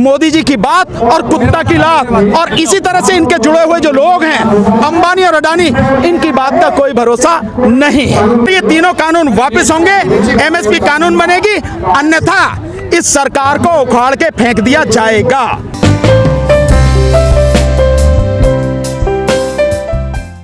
मोदी जी की बात और कुत्ता की लात, और इसी तरह से इनके जुड़े हुए जो लोग हैं अंबानी और अडानी, इनकी बात का कोई भरोसा नहीं है। ये तीनों कानून वापस होंगे, एमएसपी कानून बनेगी, अन्यथा इस सरकार को उखाड़ के फेंक दिया जाएगा।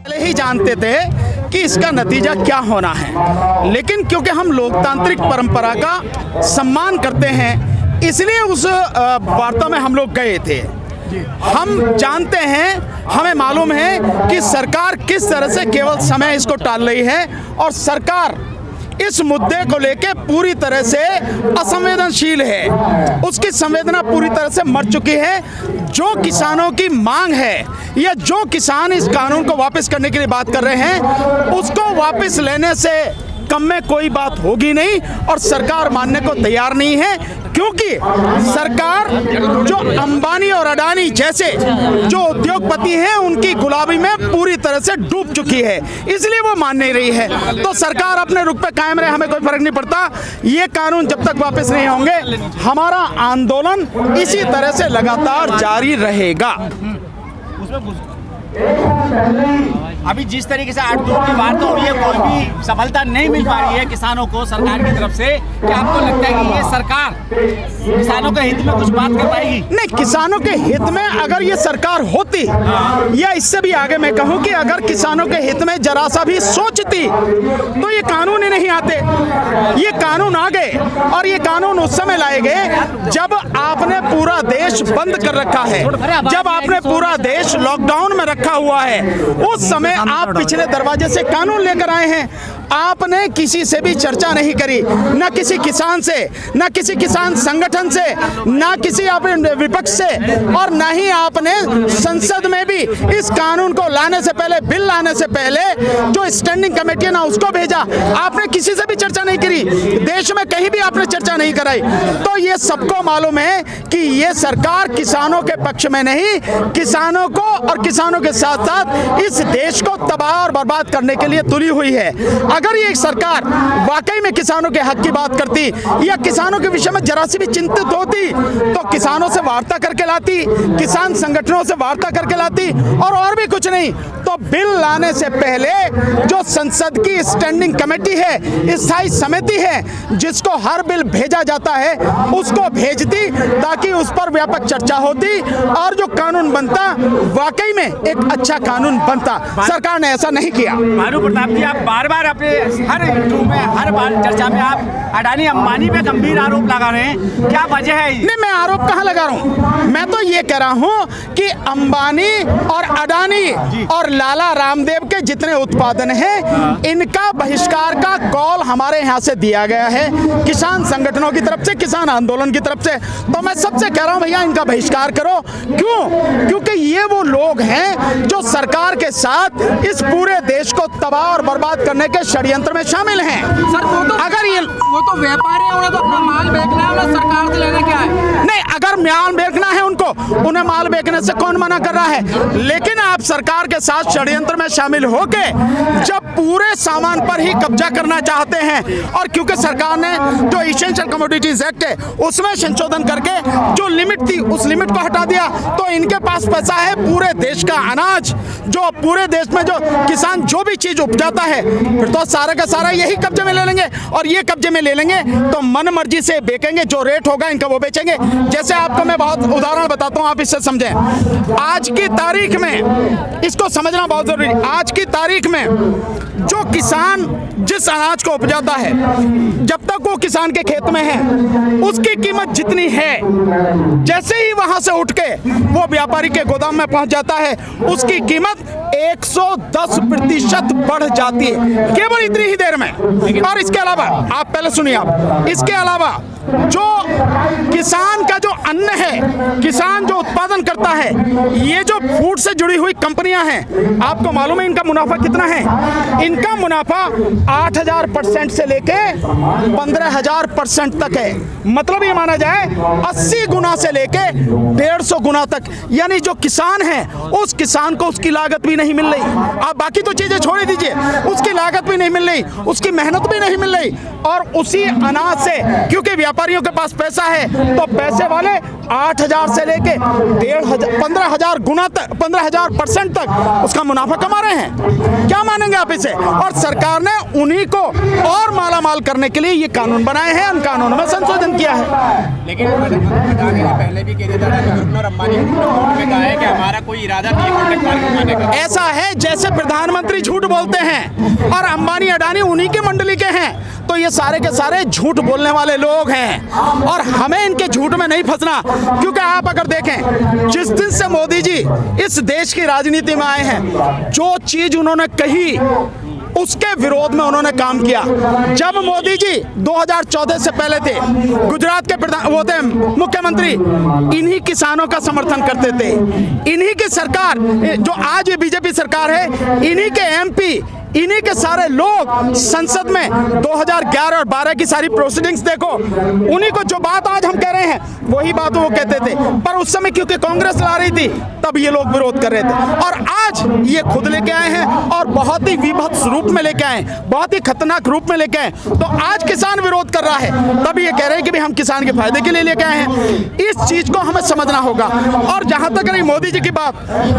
पहले ही जानते थे कि इसका नतीजा क्या होना है, लेकिन क्योंकि हम लोकतांत्रिक परंपरा का सम्मान करते हैं, इसलिए उस वार्ता में हम लोग गए थे। हम जानते हैं, हमें मालूम है कि सरकार किस तरह से केवल समय इसको टाल रही है, और सरकार इस मुद्दे को लेके पूरी तरह से असंवेदनशील है। उसकी संवेदना पूरी तरह से मर चुकी है। जो किसानों की मांग है या जो किसान इस कानून को वापस करने के लिए बात कर रहे हैं, उसको वापस लेने से कम में कोई बात होगी नहीं, और सरकार मानने को तैयार नहीं है, क्योंकि सरकार जो अंबानी और अडानी जैसे जो उद्योगपति हैं उनकी गुलामी में पूरी तरह से डूब चुकी है, इसलिए वो मान नहीं रही है। तो सरकार अपने रुख पे कायम रहे, हमें कोई फर्क नहीं पड़ता। ये कानून जब तक वापस नहीं होंगे, हमारा आंदोलन इसी तरह से लगातार जारी रहेगा। अभी जिस तरीके से 8 जून की बात हुई है, कोई भी सफलता नहीं मिल पा रही है किसानों को सरकार की तरफ से, क्या आपको लगता है कि ये सरकार किसानों के हित में कुछ बात कर पाएगी? नहीं, किसानों के हित में अगर ये सरकार होती, या इससे भी आगे मैं कहूं कि अगर किसानों के हित में जरा सा भी सोचती, तो ये कानून ही नहीं आते। ये कानून आ गए, और ये कानून उस समय लाए गए जब आपने पूरा देश बंद कर रखा है, जब आपने पूरा देश लॉकडाउन में रखा हुआ है, उस समय आप पिछले दरवाजे से कानून लेकर आए हैं। आपने किसी से भी चर्चा नहीं करी, ना किसी किसान से, ना किसी किसान संगठन से, ना किसी आपने विपक्ष से, और ना ही आपने संसद में भी इस कानून को लाने से पहले, बिल लाने से पहले जो स्टैंडिंग कमेटी है ना, उसको भेजा। आपने किसी से भी चर्चा नहीं करी, देश में कहीं भी आपने चर्चा नहीं कराई। तो ये सबको मालूम है कि ये सरकार किसानों के पक्ष में नहीं, किसानों को और किसानों के साथ साथ इस देश को तबाह और बर्बाद करने के लिए तुली हुई है। अगर ये सरकार वाकई में किसानों के हक की बात करती, या किसानों के विषय में जरा सी भी चिंतित होती, तो किसानों से वार्ता करके लाती, किसान संगठनों से वार्ता करके लाती, और भी कुछ नहीं तो बिल लाने से पहले जो संसद की स्टैंडिंग कमेटी है, स्थायी समिति है, जिसको हर बिल भेजा जाता है, उसको भेजती, ताकि उस पर व्यापक चर्चा होती, और जो कानून बनता वाकई में एक अच्छा कानून बनता। सरकार ने ऐसा नहीं किया। भानु प्रताप जी, आप बार बार अपने हर इंटरव्यू में, हर बार चर्चा में आप अडानी अंबानी पे गंभीर आरोप लगा रहे हैं, क्या वजह है? नहीं, मैं आरोप कहाँ लगा रहा हूँ, मैं तो ये कह रहा हूँ कि अंबानी और अडानी और लाला रामदेव के जितने उत्पादन हैं, इनका बहिष्कार का कॉल हमारे यहाँ से दिया गया है, किसान संगठनों की तरफ से, किसान आंदोलन की तरफ से। तो मैं सबसे कह रहा हूँ, भैया इनका बहिष्कार करो। क्यों? क्योंकि ये वो लोग हैं जो सरकार के साथ इस पूरे देश को तबाह और बर्बाद करने के षड्यंत्र में शामिल हैं। सर अगर ये वो तो व्यापारी है, उन्हें तो अपना माल बेचना है, उन्हें सरकार से लेना क्या है? नहीं, अगर माल बेचना है उनको, उन्हें माल बेचने से कौन मना कर रहा है? लेकिन आप सरकार के साथ षड्यंत्र में शामिल होके जब पूरे सामान पर ही कब्जा करना चाहते हैं, और क्योंकि सरकार ने जो एसेंशियल कमोडिटीज एक्ट है उसमें संशोधन करके जो लिमिट थी उस लिमिट को हटा दिया, तो इनके पास पैसा है पूरे देश का अनाज, जो पूरे देश में जो किसान जो भी चीज उपजाता है, फिर तो सारा का सारा यही कब्जे में ले लेंगे, और ये कब्जे में ले लेंगे तो मन मर्जी से बेचेंगे, जो रेट होगा इनका वो बेचेंगे। जैसे आपको मैं बहुत उदाहरण बताता हूं, आप इससे समझें। आज की तारीख में इसको समझना बहुत जरूरी है। आज की तारीख में जो किसान जिस अनाज को उपजाता है, जब तक वो किसान के खेत में है, उसकी कीमत जितनी है, जैसे ही वहां से उठ के वो व्यापारी के गोदाम में पहुंच जाता है, उसकी कीमत 110% बढ़ जाती है, केवल इतनी ही देर में। और इसके अलावा आप पहले सुनिए, आप इसके अलावा जो किसान का जो अन्न है, किसान जो उत्पादन करता है, ये जो फूड से जुड़ी हुई कंपनियां हैं, आपको मालूम है इनका मुनाफा कितना है? इनका मुनाफा 8000% से लेके 15000% तक है। मतलब ये माना जाए 80 गुना से लेके 150 गुना तक। यानी जो किसान है, उस किसान को उसकी लागत भी नहीं मिल रही। आप बाकी तो चीजें छोड़ दीजिए, उसकी लागत भी नहीं मिल रही, उसकी मेहनत भी नहीं मिल रही, और उसी अनाज से, क्योंकि व्यापारियों के पास पैसा है तो पैसे वाले 8,000 से लेके 15,000 गुना तक 15,000% तक उसका मुनाफा कमा रहे हैं। क्या मानेंगे आप इसे? और सरकार ने उन्हीं को और मालामाल करने के लिए ये कानून बनाए हैं, उन कानूनों में संशोधन किया है। लेकिन पहले भी और अंबानी ने कहा है कि हमारा कोई इरादा नहीं है कॉन्ट्रैक्ट फार्मिंग करने का। ऐसा है जैसे प्रधानमंत्री झूठ बोलते हैं और अंबानी अडानी उन्हीं के मंडली के हैं, तो ये सारे के सारे झूठ बोलने वाले लोग हैं और हमें इनके झूठ में नहीं फंसना। क्योंकि आप अगर देखें, जिस दिन से मोदी जी इस देश की राजनीति में आए हैं, जो चीज उन्होंने कही उसके विरोध में उन्होंने काम किया। जब मोदी जी 2014 से पहले थे, गुजरात के वो थे मुख्यमंत्री, इन्हीं किसानों का समर्थन करते थे। इन्हीं की सरकार, जो आज ये बीजेपी सरकार है, इन्हीं के एमपी, इन्हीं के सारे लोग संसद में 2011 और 12 की सारी प्रोसीडिंग्स देखो, उन्हीं को जो बात आज हम कह रहे हैं वही बात वो कहते थे। पर उस समय क्योंकि कांग्रेस ला रही थी तब ये लोग विरोध कर रहे थे, और आज ये खुद लेके आए हैं और बहुत ही विभत्स रूप में लेके आए, बहुत ही खतरनाक रूप में लेके आए। तो आज किसान विरोध कर रहा है, तब ये कह रहे हैं कि भाई हम किसान के फायदे के लिए लेके आए हैं। इस चीज को हमें समझना होगा। और जहां तक रही मोदी जी की बात,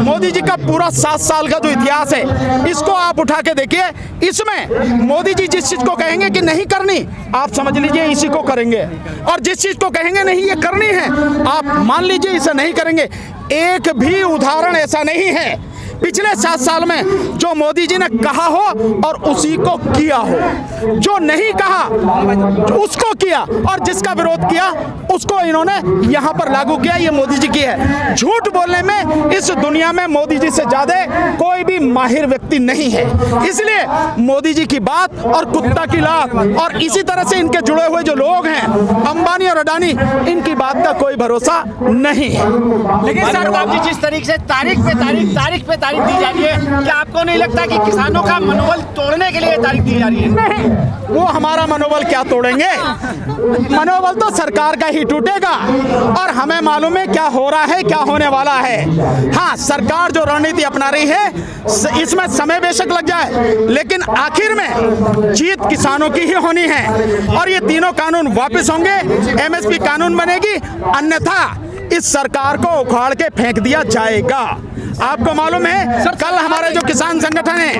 मोदी जी का पूरा 7 साल का जो इतिहास है, इसको आप उठा के देखिए। इसमें मोदी जी जिस चीज को कहेंगे कि नहीं करनी, आप समझ लीजिए इसी को करेंगे, और जिस चीज को कहेंगे नहीं ये करनी है, आप मान लीजिए इसे नहीं करेंगे। एक भी उदाहरण ऐसा नहीं है पिछले 7 साल में जो मोदी जी ने कहा हो और उसी को किया हो, जो नहीं कहा उसको किया और जिसका विरोध किया उसको इन्होंने यहां पर लागू किया। ये मोदी जी की है। झूठ बोलने में इस दुनिया में मोदी जी से ज्यादा कोई भी माहिर व्यक्ति नहीं है। इसलिए मोदी जी की बात और कुत्ता की लात, और इसी तरह से इनके जुड़े हुए जो लोग हैं, अंबानी और अडानी, इनकी बात का कोई भरोसा नहीं है। लेकिन सरकार जी जिस तरीके से तारीख पे तारीख दी जा रही है, क्या आपको नहीं लगता कि किसानों का मनोबल तोड़ने के लिए तारीख दी जा रही है? नहीं, वो हमारा मनोबल क्या तोड़ेंगे? मनोबल तो सरकार का ही टूटेगा, और हमें मालूम है क्या हो रहा है, क्या होने वाला है। हाँ, सरकार जो रणनीति अपना रही है, इसमें समय बेशक लग जाए, लेकिन आखिर में जीत किसानों की ही होनी है। और ये तीनों कानून वापस होंगे, एमएसपी कानून बनेगी, अन्यथा इस सरकार को उखाड़ के फेंक दिया जाएगा। आपको मालूम है, कल हमारे जो किसान संगठन है,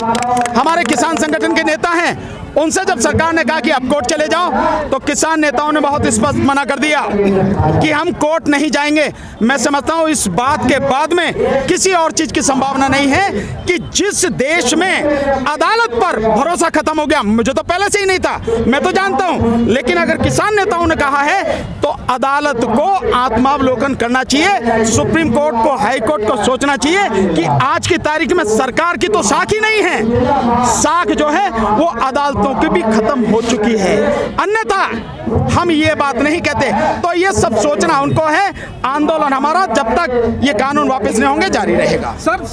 हमारे किसान संगठन के नेता हैं, उनसे जब सरकार ने कहा कि आप कोर्ट चले जाओ, तो किसान नेताओं ने बहुत स्पष्ट मना कर दिया कि हम कोर्ट नहीं जाएंगे। मैं समझता हूं इस बात के बाद में किसी और चीज की संभावना नहीं है कि जिस देश में अदालत पर भरोसा खत्म हो गया, मुझे तो पहले से ही नहीं था, मैं तो जानता हूं, लेकिन अगर किसान नेताओं ने कहा है तो अदालत को आत्मावलोकन करना चाहिए। सुप्रीम कोर्ट को, हाई कोर्ट को सोचना चाहिए कि आज की तारीख में सरकार की तो साख ही नहीं है, साख जो है वो अदालत की भी खत्म हो चुकी है। अन्यथा हम ये बात नहीं कहते। तो ये सब सोचना उनको है। आंदोलन हमारा जब तक ये कानून वापस नहीं होंगे जारी रहेगा। सर,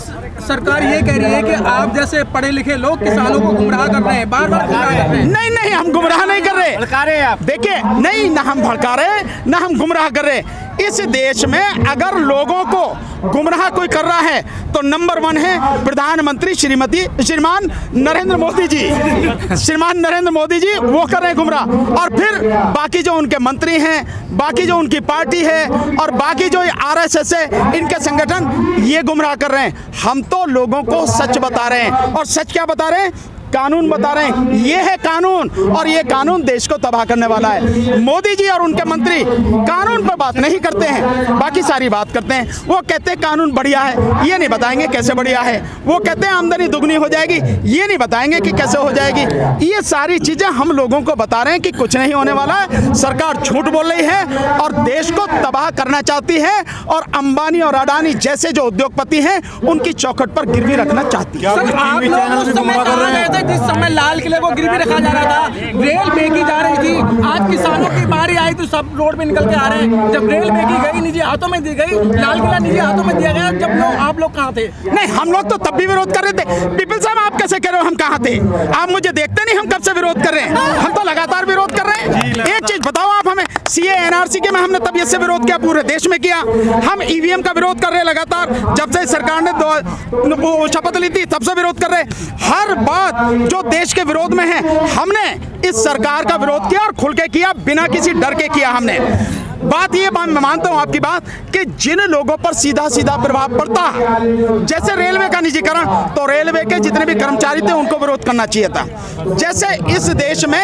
सरकार ये कह रही है कि आप जैसे पढ़े लिखे लोग किसानों को गुमराह कर रहे हैं, बार-बार गुमराह कर रहे हैं। नहीं, हम गुमराह नहीं कर रहे, भड़का रहे हैं आप। देखिए, नहीं, ना हम भड़का रहे, ना हम गुमराह कर रहे। इस देश में अगर लोगों को गुमराह कोई कर रहा है तो नंबर 1 है प्रधानमंत्री श्रीमान नरेंद्र मोदी जी। श्रीमान नरेंद्र मोदी जी वो कर रहे हैं गुमराह, और फिर बाकी जो उनके मंत्री हैं, बाकी जो उनकी पार्टी है, और बाकी जो आरएसएस है, इनके संगठन ये गुमराह कर रहे हैं। हम तो लोगों को सच बता रहे हैं, और सच क्या बता रहे हैं? कानून बता रहे हैं। ये है कानून, और ये कानून देश को तबाह करने वाला है। मोदी जी और उनके मंत्री कानून पर बात नहीं करते हैं, बाकी सारी बात करते हैं। वो कहते हैं कानून बढ़िया है, ये नहीं बताएंगे कैसे बढ़िया है। वो कहते हैं आमदनी दुगनी हो जाएगी, ये नहीं बताएंगे कि कैसे हो जाएगी। ये सारी चीजें हम लोगों को बता रहे हैं कि कुछ नहीं होने वाला है। सरकार झूठ बोल रही है और देश को तबाह करना चाहती है, और अंबानी और अडानी जैसे जो उद्योगपति हैं उनकी चौखट पर गिरवी रखना चाहती है। आप लोग उस समय कहाँ गए थे जिस समय लाल किले को गिरवी रखा जा रहा था, रेल बेची जा रही थी? आज किसानों की बारी आई तो सब रोड पे निकल के आ रहे हैं। जब रेल बेची गई नहीं जी, हाथों में दी गई, लाल किला निजी हाथों में दिया गया, जब लोग आप लोग कहाँ थे? नहीं, हम लोग तो तब भी विरोध कर रहे थे। पीपल साहब, आप कैसे कह रहे हो हम कहाँ थे? आप मुझे देखते नहीं हम कब से विरोध कर रहे हैं? हम तो लगातार विरोध कर रहे हैं। एक चीज बताओ आप हमें, सीए एनआरसी के में हमने तबियत से विरोध किया, पूरे देश में किया। हम ईवीएम का विरोध कर रहे हैं लगातार, जब से सरकार ने शपथ ली थी तब से विरोध कर रहे हैं। हर बात जो देश के विरोध में है, हमने इस सरकार का विरोध किया और खुल के किया, बिना किसी डर के किया हमने। बात ये, मैं मानता हूं आपकी बात कि जिन लोगों पर सीधा सीधा प्रभाव पड़ता है, जैसे रेलवे का निजीकरण, तो रेलवे के जितने भी कर्मचारी थे उनको विरोध करना चाहिए था। जैसे इस देश में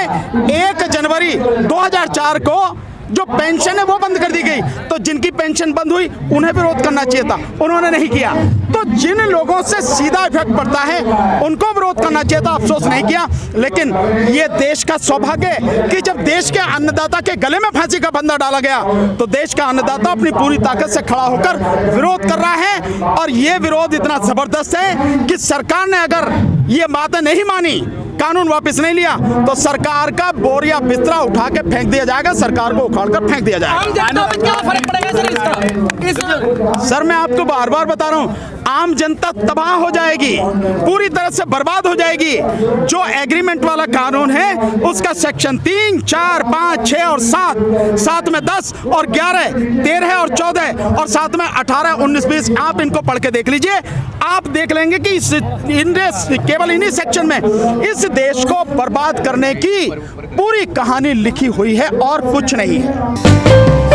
1 जनवरी 2004 को जो पेंशन है वो बंद कर दी गई, तो जिनकी पेंशन बंद हुई उन्हें विरोध करना चाहिए था, उन्होंने नहीं किया। तो जिन लोगों से सीधा इफेक्ट पड़ता है उनको विरोध करना चाहिए था, अफसोस नहीं किया। लेकिन ये देश का सौभाग्य है कि जब देश के अन्नदाता के गले में फांसी का फंदा डाला गया, तो देश का अन्नदाता अपनी पूरी ताकत से खड़ा होकर विरोध कर रहा है। और ये विरोध इतना जबरदस्त है कि सरकार ने अगर ये बातें नहीं मानी, कानून वापस नहीं लिया, तो सरकार का बोरिया बिस्तरा उठा के फेंक दिया जाएगा, सरकार को उखाड़ कर फेंक दिया जाएगा। आम जनता पे क्या फर्क पड़ेगा सर इसका? सर, मैं आपको बार बार बता रहा हूं, आम जनता तबाह हो जाएगी, पूरी तरह से बर्बाद हो जाएगी। जो एग्रीमेंट वाला कानून है उसका सेक्शन 3, 4, 5, 6 और 7 में 10 और 11, 13 और 14 और 7 में 18, 19, 20, आप इनको पढ़ के देख लीजिए। आप देख लेंगे कि केवल इन्हीं सेक्शन में इस देश को बर्बाद करने की पूरी कहानी लिखी हुई है और कुछ नहीं है।